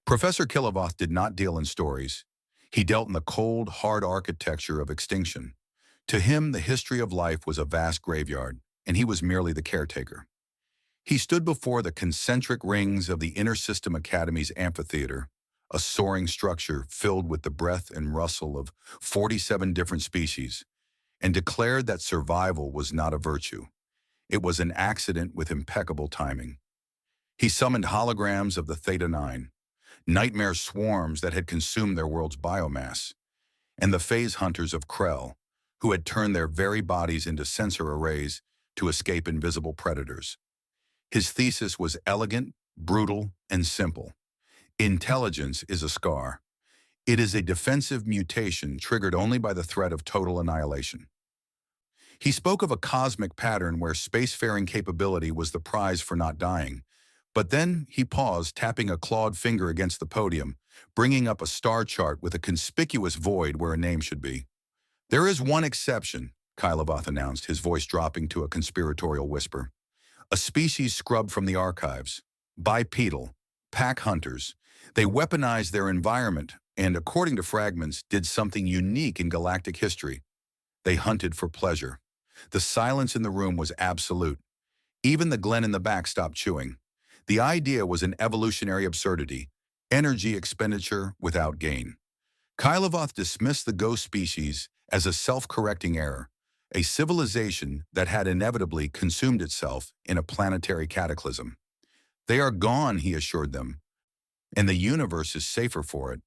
Professor Kilovoth did not deal in stories. He dealt in the cold, hard architecture of extinction. To him, the history of life was a vast graveyard, and he was merely the caretaker. He stood before the concentric rings of the Inner System Academy's amphitheater, a soaring structure filled with the breath and rustle of 47 different species, and declared that survival was not a virtue. It was an accident with impeccable timing. He summoned holograms of the Theta 9, nightmare swarms that had consumed their world's biomass, and the phase hunters of Krell, who had turned their very bodies into sensor arrays to escape invisible predators. His thesis was elegant, brutal, and simple. Intelligence is a scar. It is a defensive mutation triggered only by the threat of total annihilation. He spoke of a cosmic pattern where spacefaring capability was the prize for not dying. But then he paused, tapping a clawed finger against the podium, bringing up a star chart with a conspicuous void where a name should be. "There is one exception," Kilovoth announced, his voice dropping to a conspiratorial whisper. "A species scrubbed from the archives. Bipedal. Pack hunters. They weaponized their environment and, according to fragments, did something unique in galactic history. They hunted for pleasure. The silence in the room was absolute. Even the Glen in the back stopped chewing. The idea was an evolutionary absurdity, energy expenditure without gain. Kilovoth dismissed the ghost species as a self-correcting error, a civilization that had inevitably consumed itself in a planetary cataclysm. "They are gone," he assured them, "and the universe is safer for it."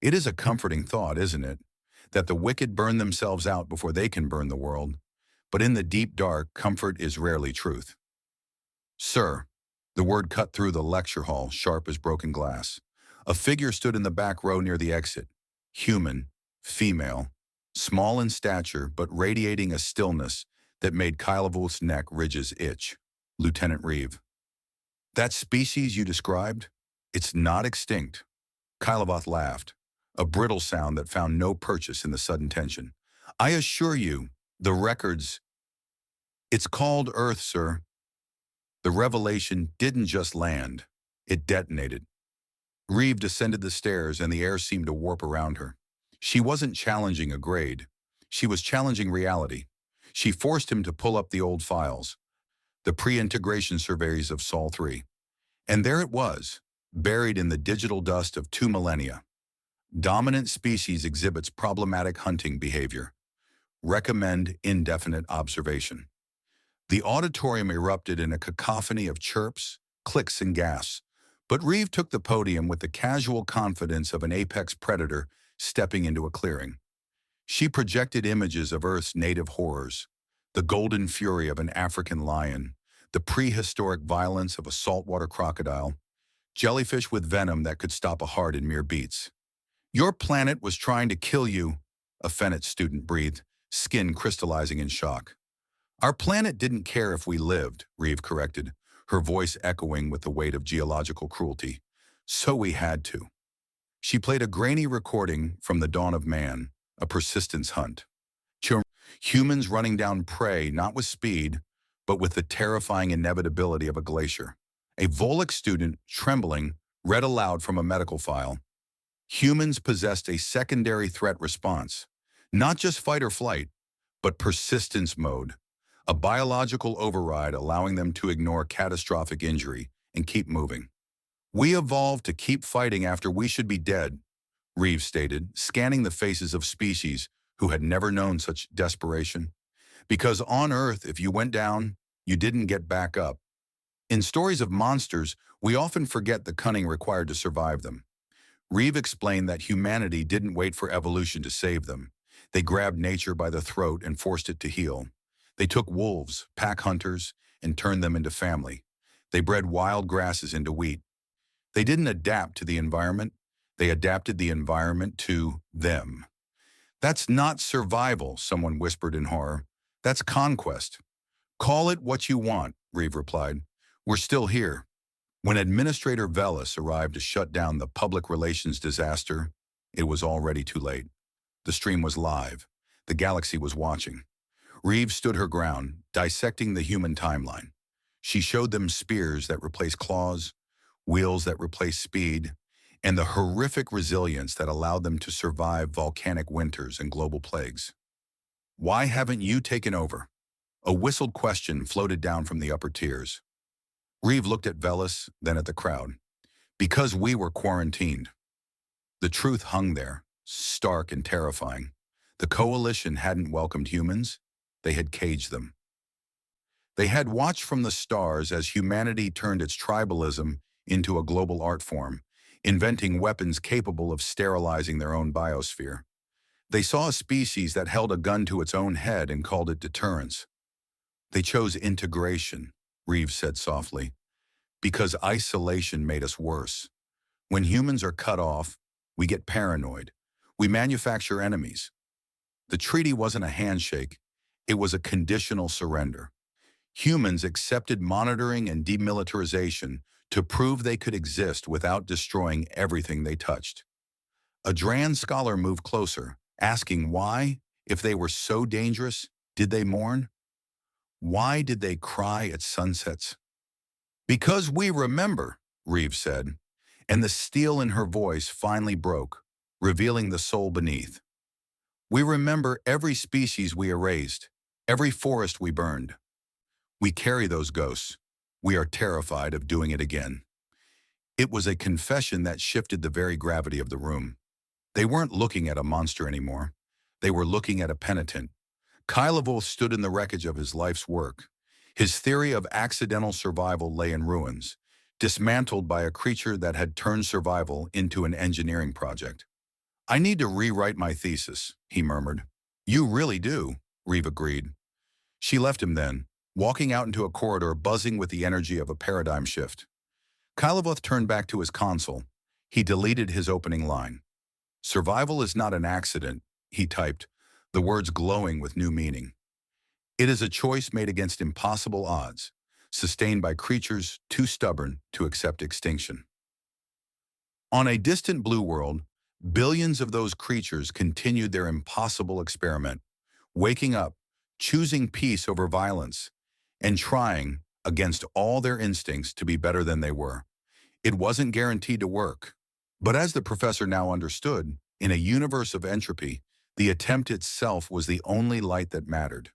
It is a comforting thought, isn't it, that the wicked burn themselves out before they can burn the world. But in the deep dark, comfort is rarely truth. "Sir," the word cut through the lecture hall, sharp as broken glass. A figure stood in the back row near the exit. Human, female, small in stature, but radiating a stillness that made Kilovoth's neck ridges itch. Lieutenant Reeve. "That species you described? It's not extinct." Kilovoth laughed, a brittle sound that found no purchase in the sudden tension. "I assure you, the records—" "It's called Earth, sir." The revelation didn't just land, it detonated. Reeve descended the stairs and the air seemed to warp around her. She wasn't challenging a grade. She was challenging reality. She forced him to pull up the old files, the pre-integration surveys of Sol 3. And there it was, buried in the digital dust of 2 millennia. Dominant species exhibits problematic hunting behavior. Recommend indefinite observation. The auditorium erupted in a cacophony of chirps, clicks, and gasps, but Reeve took the podium with the casual confidence of an apex predator stepping into a clearing. She projected images of Earth's native horrors, the golden fury of an African lion, the prehistoric violence of a saltwater crocodile, jellyfish with venom that could stop a heart in mere beats. "Your planet was trying to kill you," a Fennet student breathed, skin crystallizing in shock. "Our planet didn't care if we lived," Reeve corrected, her voice echoing with the weight of geological cruelty. "So we had to." She played a grainy recording from the dawn of man, a persistence hunt. Humans running down prey not with speed, but with the terrifying inevitability of a glacier. A Volek student, trembling, read aloud from a medical file. Humans possessed a secondary threat response, not just fight or flight, but persistence mode, a biological override allowing them to ignore catastrophic injury and keep moving. "We evolved to keep fighting after we should be dead," Reeves stated, scanning the faces of species who had never known such desperation. "Because on Earth, if you went down, you didn't get back up. In stories of monsters, we often forget the cunning required to survive them." Reeve explained that humanity didn't wait for evolution to save them. They grabbed nature by the throat and forced it to heal. They took wolves, pack hunters, and turned them into family. They bred wild grasses into wheat. They didn't adapt to the environment. They adapted the environment to them. "That's not survival," someone whispered in horror. "That's conquest." "Call it what you want," Reeve replied. "We're still here." When Administrator Velis arrived to shut down the public relations disaster, it was already too late. The stream was live. The galaxy was watching. Reeve stood her ground, dissecting the human timeline. She showed them spears that replace claws, wheels that replace speed, and the horrific resilience that allowed them to survive volcanic winters and global plagues. Why haven't you taken over? A whistled question floated down from the upper tiers. Reeve looked at Velis, then at the crowd. Because we were quarantined. The truth hung there, stark and terrifying. The coalition hadn't welcomed humans, they had caged them. They had watched from the stars as humanity turned its tribalism into a global art form, inventing weapons capable of sterilizing their own biosphere. They saw a species that held a gun to its own head and called it deterrence. They chose integration, Reeves said softly, because isolation made us worse. When humans are cut off, we get paranoid. We manufacture enemies. The treaty wasn't a handshake, it was a conditional surrender. Humans accepted monitoring and demilitarization to prove they could exist without destroying everything they touched. A Dran scholar moved closer, asking why, if they were so dangerous, did they mourn? Why did they cry at sunsets? Because we remember, Reeves said, and the steel in her voice finally broke, revealing the soul beneath. We remember every species we erased, every forest we burned. We carry those ghosts. We are terrified of doing it again. It was a confession that shifted the very gravity of the room. They weren't looking at a monster anymore. They were looking at a penitent. Kylevo stood in the wreckage of his life's work. His theory of accidental survival lay in ruins, dismantled by a creature that had turned survival into an engineering project. I need to rewrite my thesis, he murmured. You really do, Reeve agreed. She left him then, walking out into a corridor buzzing with the energy of a paradigm shift. Kylevoth turned back to his console. He deleted his opening line. Survival is not an accident, he typed, the words glowing with new meaning. It is a choice made against impossible odds, sustained by creatures too stubborn to accept extinction. On a distant blue world, billions of those creatures continued their impossible experiment, waking up, choosing peace over violence, and trying, against all their instincts, to be better than they were. It wasn't guaranteed to work. But as the professor now understood, in a universe of entropy, the attempt itself was the only light that mattered.